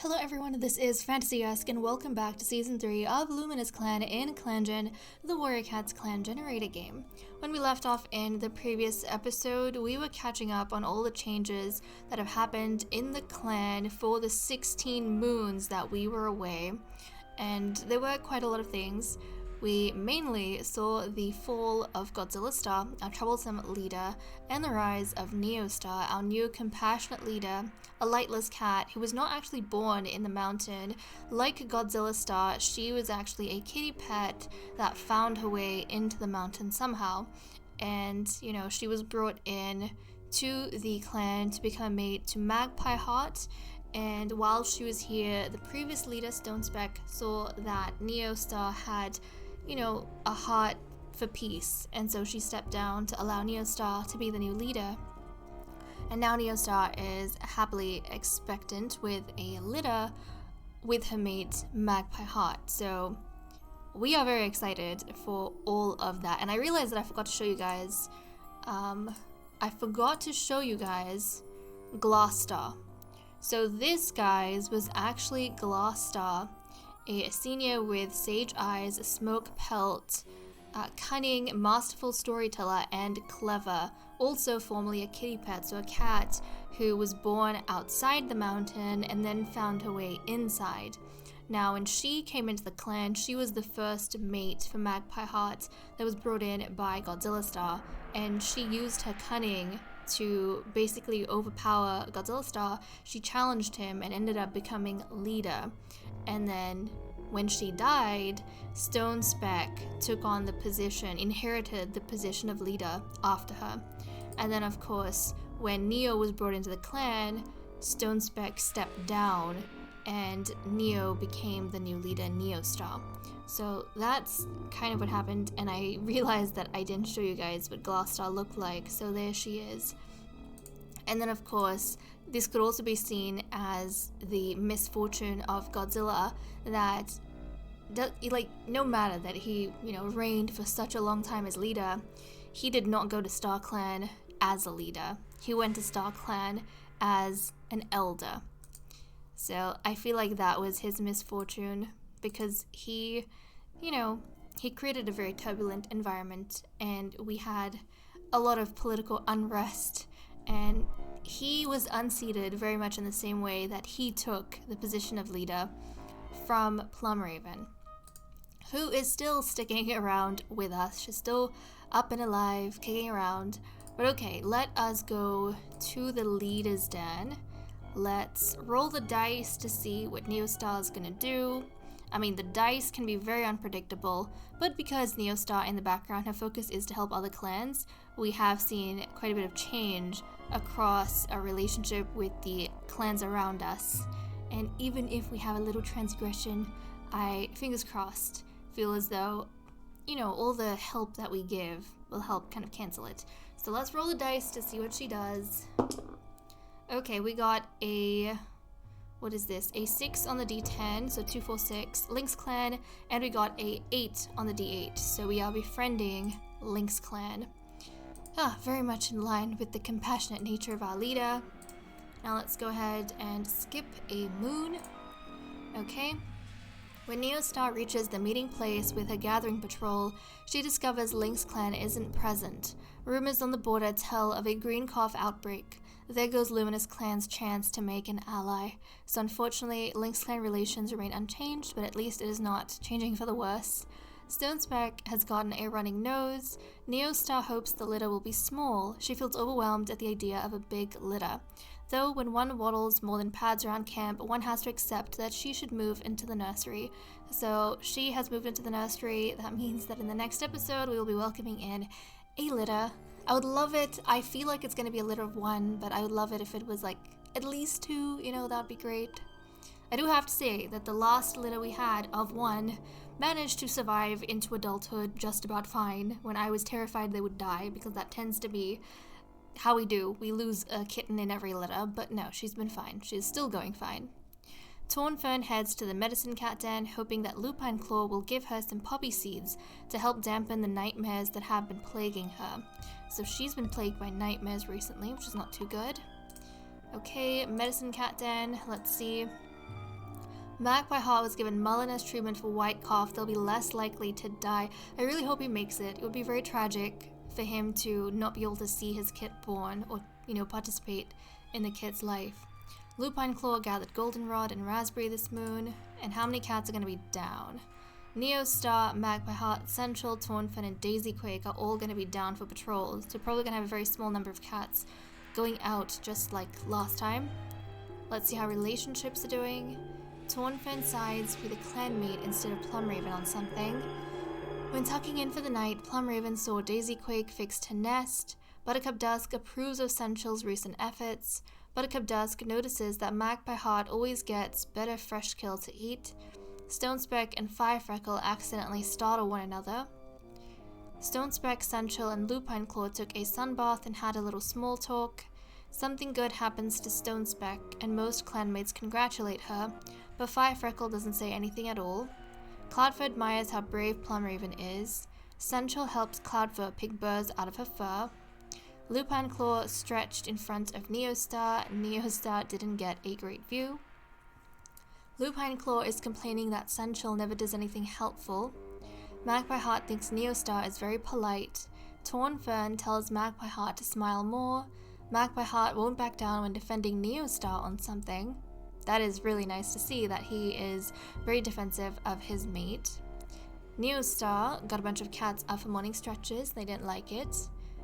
Hello everyone, this is Fantasy-esque and welcome back to Season 3 of Luminous Clan in ClanGen, the Warrior Cats clan generator game. When we left off in the previous episode, we were catching up on all the changes that have happened in the clan for the 16 moons that we were away, and there were quite a lot of things. We mainly saw the fall of Godzilla Star, our troublesome leader, and the rise of Neo Star, our new compassionate leader, a lightless cat who was not actually born in the mountain. Like Godzilla Star, she was actually a kitty pet that found her way into the mountain somehow. And, she was brought in to the clan to become a mate to Magpie Heart. And while she was here, the previous leader, Stone Speck, saw that Neo Star had a heart for peace, and so she stepped down to allow Neo Star to be the new leader. And now Neo Star is happily expectant with a litter with her mate Magpie Heart. So we are very excited for all of that. And I realized that I forgot to show you guys. Glass Star. So this, guys, was actually Glass Star. A senior with sage eyes, smoke pelt, cunning, masterful storyteller, and clever. Also formerly a kitty pet, so a cat who was born outside the mountain and then found her way inside. Now, when she came into the clan, she was the first mate for Magpie Heart that was brought in by Godzilla Star, and she used her cunning to basically overpower Godzilla Star. She challenged him and ended up becoming leader. And then when she died, Stone Speck took on the position, inherited the position of leader after her. And then, of course, when Neo was brought into the clan, Stone Speck stepped down and Neo became the new leader, Neo Star. So that's kind of what happened, and I realized that I didn't show you guys what Glass Star looked like, so there she is. And then, of course, this could also be seen as the misfortune of Godzilla, that no matter that he, reigned for such a long time as leader, he did not go to Star Clan as a leader. He went to Star Clan as an elder. So I feel like that was his misfortune, because he created a very turbulent environment, and we had a lot of political unrest, and he was unseated very much in the same way that he took the position of leader from Plumraven, who is still sticking around with us. She's still up and alive, kicking around. But okay, let us go to the leader's den. Let's roll the dice to see what Neo Star is gonna do. I mean, the dice can be very unpredictable, but because Neo Star in the background, her focus is to help other clans, we have seen quite a bit of change across our relationship with the clans around us. And even if we have a little transgression, I, fingers crossed, feel as though, all the help that we give will help kind of cancel it. So let's roll the dice to see what she does. Okay, we got a 6 on the D10, so 2, 4, 6, Lynx Clan, and we got a 8 on the D8, so we are befriending Lynx Clan. Very much in line with the compassionate nature of our leader. Now let's go ahead and skip a moon. Okay. When Neo Star reaches the meeting place with her gathering patrol, she discovers Lynx Clan isn't present. Rumors on the border tell of a green cough outbreak. There goes Luminous Clan's chance to make an ally. So unfortunately, Lynx Clan relations remain unchanged, but at least it is not changing for the worse. Stone Speck has gotten a running nose. Neo Star hopes the litter will be small. She feels overwhelmed at the idea of a big litter. Though when one waddles more than pads around camp, one has to accept that she should move into the nursery. So she has moved into the nursery. That means that in the next episode, we will be welcoming in a litter. I would love it. I feel like it's going to be a litter of 1, but I would love it if it was like at least 2, that'd be great. I do have to say that the last litter we had of 1 managed to survive into adulthood just about fine, when I was terrified they would die, because that tends to be how we do. We lose a kitten in every litter, but no, she's been fine. She's still going fine. Tornfern heads to the medicine cat den, hoping that Lupine Claw will give her some poppy seeds to help dampen the nightmares that have been plaguing her. So she's been plagued by nightmares recently, which is not too good. Okay, medicine cat den, let's see. Magpie Heart was given Mulliner treatment for white cough. They'll be less likely to die. I really hope he makes it. It would be very tragic for him to not be able to see his kit born or, participate in the kit's life. Lupine Claw gathered Goldenrod and Raspberry this moon. And how many cats are going to be down? Neostar, Magpie Heart, Central, Tornfin, and Daisy Quake are all going to be down for patrols. So probably going to have a very small number of cats going out just like last time. Let's see how relationships are doing. Tornfin sides with a clanmate instead of Plumraven on something. When tucking in for the night, Plumraven saw Daisy Quake fixed her nest. Buttercup Dusk approves of Central's recent efforts. Buttercup Dusk notices that Magpie Heart always gets better fresh kill to eat. Stonespeck and Firefreckle accidentally startle one another. Stonespeck, Central, and Lupine Claw took a sunbath and had a little small talk. Something good happens to Stonespeck, and most clanmates congratulate her, but Firefreckle doesn't say anything at all. Cloudfur admires how brave Plumraven is. Central helps Cloudfur pick burrs out of her fur. Lupine Claw stretched in front of Neostar. Neostar didn't get a great view. Lupine Claw is complaining that Central never does anything helpful. Magpie Heart thinks Neostar is very polite. Tornfern tells Magpie Heart to smile more. Magpie Heart won't back down when defending Neostar on something. That is really nice to see that he is very defensive of his mate. Neostar got a bunch of cats up for morning stretches. They didn't like it.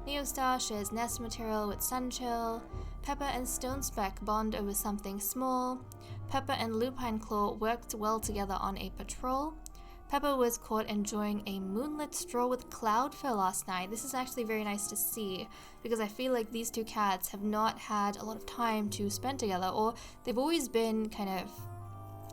Neostar shares nest material with Sunchill. Pepper and Stonespeck bond over something small. Pepper and Lupine Claw worked well together on a patrol. Pepper was caught enjoying a moonlit stroll with Cloudfur last night. This is actually very nice to see because I feel like these two cats have not had a lot of time to spend together, or they've always been kind of,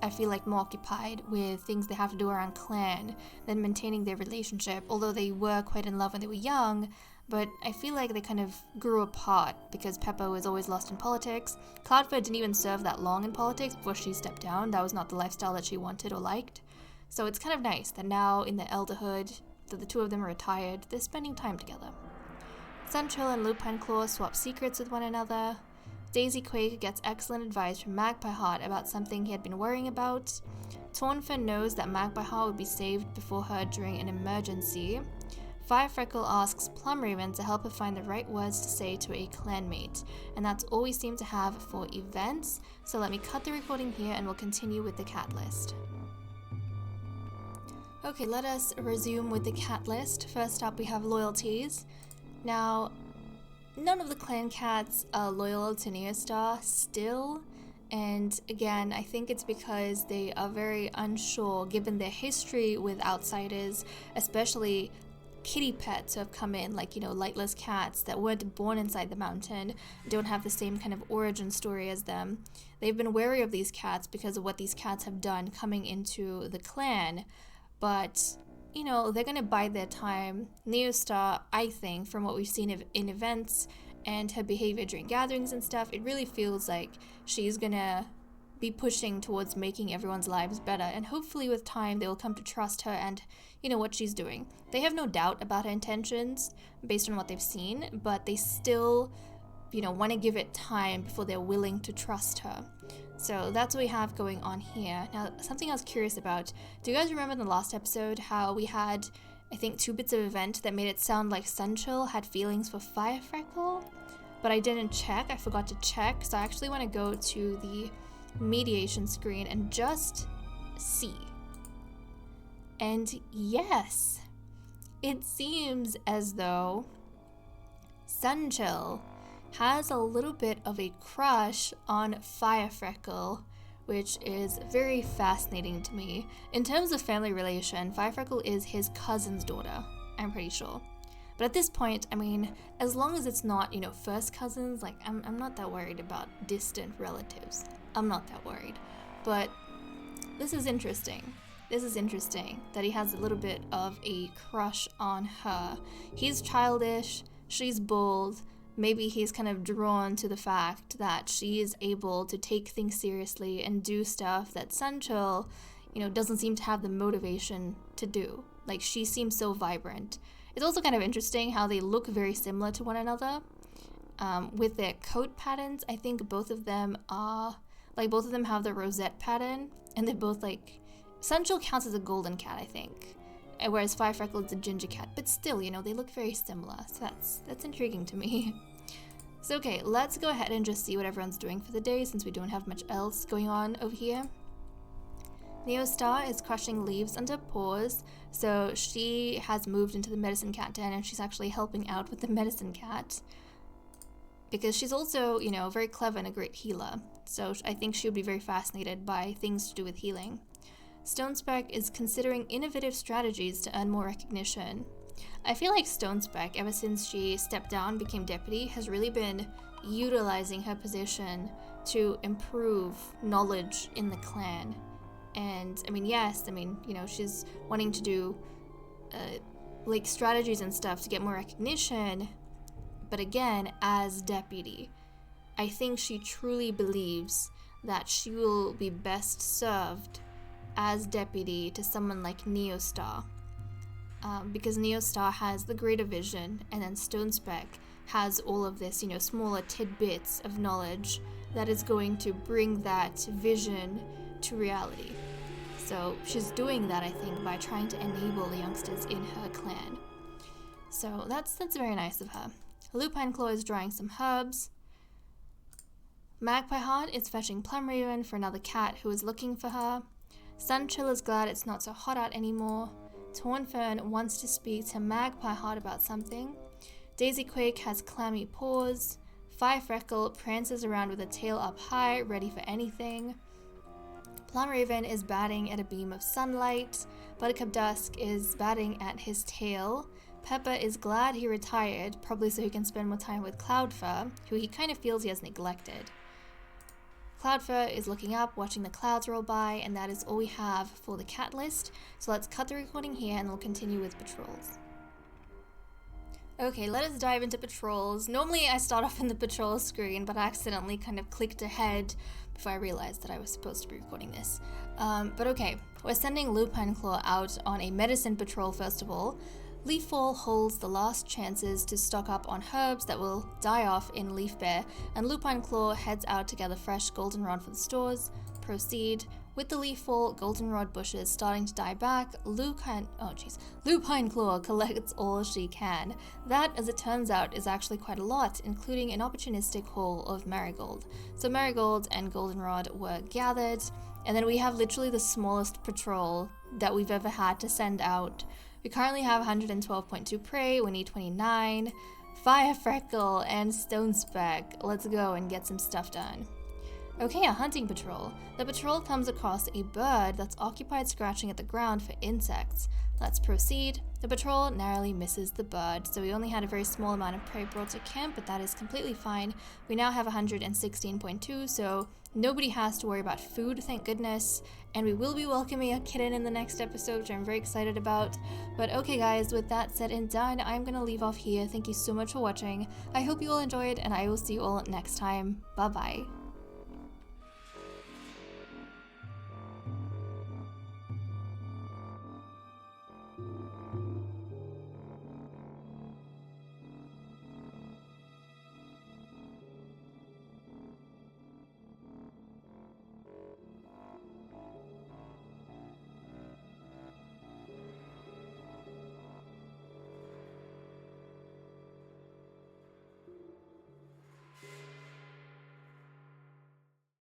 I feel like, more occupied with things they have to do around clan than maintaining their relationship, although they were quite in love when they were young. But I feel like they kind of grew apart because Pepper was always lost in politics. Cloudfur didn't even serve that long in politics before she stepped down. That was not the lifestyle that she wanted or liked. So it's kind of nice that now in the elderhood, that the two of them are retired, they're spending time together. Central and Lupine Claw swap secrets with one another. Daisy Quake gets excellent advice from Magpie Heart about something he had been worrying about. Tornfin knows that Magpie Heart would be saved before her during an emergency. Firefreckle asks Plumraven to help her find the right words to say to a clanmate, and that's all we seem to have for events, so let me cut the recording here and we'll continue with the cat list. Okay, let us resume with the cat list. First up, we have loyalties. Now, none of the clan cats are loyal to Neostar still, and again, I think it's because they are very unsure given their history with outsiders, especially kitty pets who have come in, like, lightless cats that weren't born inside the mountain, don't have the same kind of origin story as them. They've been wary of these cats because of what these cats have done coming into the clan. But, they're going to bide their time. Neostar, I think, from what we've seen in events and her behavior during gatherings and stuff, it really feels like she's going to be pushing towards making everyone's lives better. And hopefully with time, they will come to trust her and, what she's doing. They have no doubt about her intentions based on what they've seen, but they still, want to give it time before they're willing to trust her. So that's what we have going on here. Now, something I was curious about. Do you guys remember in the last episode how we had, I think, 2 bits of event that made it sound like Sunchill had feelings for Firefreckle? But I didn't check. I forgot to check. So I actually want to go to the mediation screen and just see. And yes, it seems as though Sunchill has a little bit of a crush on Firefreckle, which is very fascinating to me. In terms of family relation, Firefreckle is his cousin's daughter, I'm pretty sure. But at this point, as long as it's not, first cousins, I'm not that worried about distant relatives. I'm not that worried. But this is interesting. This is interesting that he has a little bit of a crush on her. He's childish, she's bold. Maybe he's kind of drawn to the fact that she is able to take things seriously and do stuff that Sunchill, doesn't seem to have the motivation to do. Like, she seems so vibrant. It's also kind of interesting how they look very similar to one another. With their coat patterns, I think both of them are Like, both of them have the rosette pattern, and they're both like, Sunchill counts as a golden cat, I think, whereas Firefreckle is a ginger cat, but still, you know, they look very similar, so that's intriguing to me. So okay, let's go ahead and just see what everyone's doing for the day, since we don't have much else going on over here. Neostar is crushing leaves under paws, so she has moved into the medicine cat den, and she's actually helping out with the medicine cat, because she's also, you know, very clever and a great healer, so I think she would be very fascinated by things to do with healing. Stonespeck is considering innovative strategies to earn more recognition. I feel like Stonespeck, ever since she stepped down, became deputy, has really been utilizing her position to improve knowledge in the clan. And I mean, yes, I mean, you know, she's wanting to do like strategies and stuff to get more recognition, but again, as deputy, I think she truly believes that she will be best served as deputy to someone like Neostar, because Neostar has the greater vision, and then Stonespeck has all of this, you know, smaller tidbits of knowledge that is going to bring that vision to reality. So she's doing that, I think, by trying to enable the youngsters in her clan. So that's very nice of her. Lupine Claw is drying some herbs. Magpie Heart is fetching Plum Raven for another cat who is looking for her. Sunchill is glad it's not so hot out anymore. Tornfern wants to speak to Magpie Heart about something. Daisy Quake has clammy paws. Firefreckle prances around with a tail up high, ready for anything. Plum Raven is batting at a beam of sunlight. Buttercup Dusk is batting at his tail. Peppa is glad he retired, probably so he can spend more time with Cloudfur, who he kind of feels he has neglected. Cloudfur is looking up, watching the clouds roll by, and that is all we have for the cat list. So let's cut the recording here and we'll continue with patrols. Okay, let us dive into patrols. Normally I start off in the patrol screen, but I accidentally kind of clicked ahead before I realized that I was supposed to be recording this. But okay, we're sending Lupine Claw out on a medicine patrol first of all. Leaffall holds the last chances to stock up on herbs that will die off in Leaf Bear, and Lupine Claw heads out to gather fresh goldenrod for the stores. Proceed. With the Leaffall goldenrod bushes starting to die back, Lupine Claw collects all she can. That, as it turns out, is actually quite a lot, including an opportunistic haul of marigold. So marigold and goldenrod were gathered, and then we have literally the smallest patrol that we've ever had to send out. We currently have 112.2 prey, we need 29, Firefreckle, and Stonespeck. Let's go and get some stuff done. Okay, a hunting patrol. The patrol comes across a bird that's occupied scratching at the ground for insects. Let's proceed. The patrol narrowly misses the bird, so we only had a very small amount of prey brought to camp, but that is completely fine. We now have 116.2, so nobody has to worry about food, thank goodness. And we will be welcoming a kitten in the next episode, which I'm very excited about. But okay guys, with that said and done, I'm going to leave off here. Thank you so much for watching. I hope you all enjoyed, and I will see you all next time. Bye bye.